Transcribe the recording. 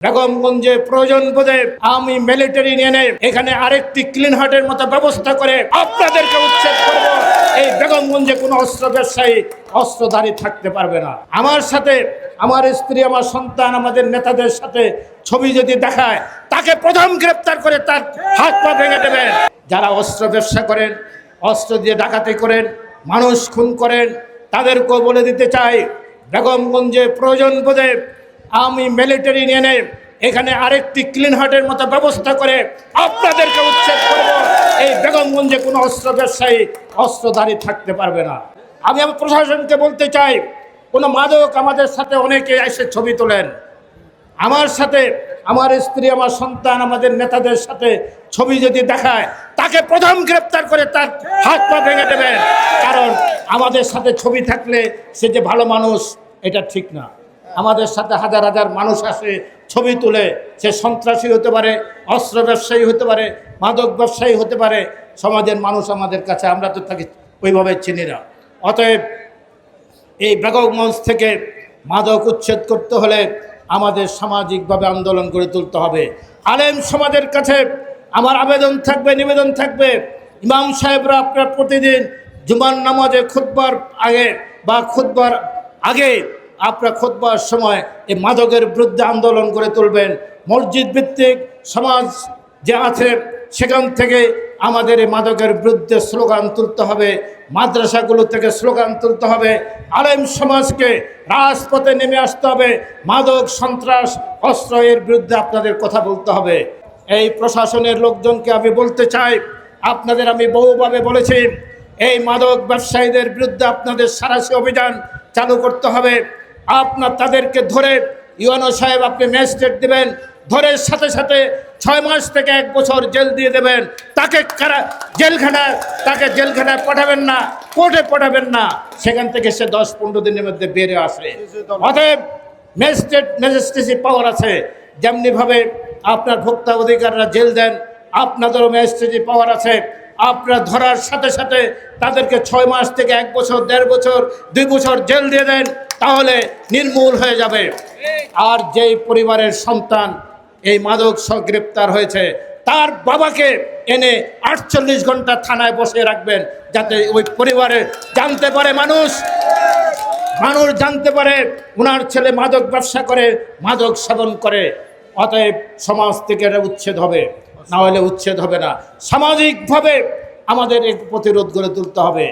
বেগমগঞ্জে প্রয়োজন বোধে আমি মিলিটারি নিয়ে এখানে আরেকটি ক্লিন হার্টের মতো ব্যবস্থা করে আপনাদেরকে উচ্ছেদ করব। এই বেগমগঞ্জে কোনো অস্ত্র ব্যবসায়ী অস্ত্রধারী থাকতে পারবে না। আমার সাথে আমার স্ত্রী, আমার সন্তান, আমাদের নেতাদের সাথে ছবি যদি দেখায়, তাকে প্রথম গ্রেপ্তার করে তার হাত পা ভেঙে দেবেন। যারা অস্ত্র ব্যবসা করেন, অস্ত্র দিয়ে ডাকাতি করেন, মানুষ খুন করেন, তাদেরকেও বলে দিতে চাই, বেগমগঞ্জে প্রয়োজন বোধে আমি মিলিটারি নিয়ে এখানে আরেকটি ক্লিন হার্টের মতো ব্যবস্থা করে আপনাদেরকে উচ্ছেদ করব। এই বেগমগঞ্জে কোনো অস্ত্র ব্যবসায়ী অস্ত্রধারী থাকতে পারবে না। আমি আমার প্রশাসনকে বলতে চাই, কোনো মাদক আমাদের সাথে অনেকে এসে ছবি তোলেন, আমার সাথে আমার স্ত্রী, আমার সন্তান, আমাদের নেতাদের সাথে ছবি যদি দেখায়, তাকে প্রথম গ্রেপ্তার করে তার হাত পা ভেঙে দেবেন। কারণ আমাদের সাথে ছবি থাকলে সে যে ভালো মানুষ, এটা ঠিক না। আমাদের সাথে হাজার হাজার মানুষ আসে, ছবি তুলে, সে সন্ত্রাসী হতে পারে, অস্ত্র ব্যবসায়ী হতে পারে, মাদক ব্যবসায়ী হতে পারে। সমাজের মানুষ আমাদের কাছে, আমরা তো তাকে ওইভাবে চিনি না। অতএব এই বেগমগঞ্জ থেকে মাদক উচ্ছেদ করতে হলে আমাদের সামাজিকভাবে আন্দোলন গড়ে তুলতে হবে। আলেম সমাজের কাছে আমার আবেদন থাকবে, নিবেদন থাকবে, ইমাম সাহেবরা আপনার প্রতিদিন জুমার নামাজে খুতবার আগে বা খুতবার আগে আপনার খুতবার সময় এই মাদকের বিরুদ্ধে আন্দোলন গড়ে তুলবেন। মসজিদ ভিত্তিক সমাজ যে আছে, সেখান থেকে আমাদের এই মাদকের বিরুদ্ধে স্লোগান তুলতে হবে, মাদ্রাসাগুলো থেকে স্লোগান তুলতে হবে, আলেম সমাজকে রাজপথে নেমে আসতে হবে। মাদক, সন্ত্রাস, অস্ত্র এর বিরুদ্ধে আপনাদের কথা বলতে হবে। এই প্রশাসনের লোকজনকে আমি বলতে চাই, আপনাদের আমি বহুভাবে বলেছি, এই মাদক ব্যবসায়ীদের বিরুদ্ধে আপনাদের সাঁড়াশি অভিযান চালু করতে হবে। আপনার তাদেরকে ধরে ইউএনও সাহেব আপনি ম্যাজিস্ট্রেট দেবেন, ধরে সাথে সাথে 6 মাস থেকে 1 বছর জেল দিয়ে দেবেন। তাকে জেলখানায় পাঠাবেন না, কোর্টে পাঠাবেন না, সেখান থেকে সে 10-15 দিনের মধ্যে বেরিয়ে আসে। অতএব ম্যাজিস্ট্রেসি পাওয়ার আছে, যেমনিভাবে আপনার ভোক্তা অধিকাররা জেল দেন, আপনাদেরও ম্যাজিস্ট্রেসি পাওয়ার আছে। আপনারা ধরার সাথে সাথে তাদেরকে 6 মাস থেকে 1 বছর, 1.5 বছর, 2 বছর জেল দিয়ে দেন, তাহলে নির্মূল হয়ে যাবে। আর যেই পরিবারের সন্তান এই মাদক সহ গ্রেপ্তার হয়েছে, তার বাবাকে এনে 48 ঘন্টা থানায় বসে রাখবেন, যাতে ওই পরিবারে জানতে পারে, মানুষ জানতে পারে ওনার ছেলে মাদক ব্যবসা করে, মাদক সেবন করে। অতএব সমাজ থেকে এটা উচ্ছেদ হবে, না হলে উচ্ছেদ হবে না। সামাজিকভাবে আমাদের এক প্রতিরোধ গড়ে তুলতে হবে।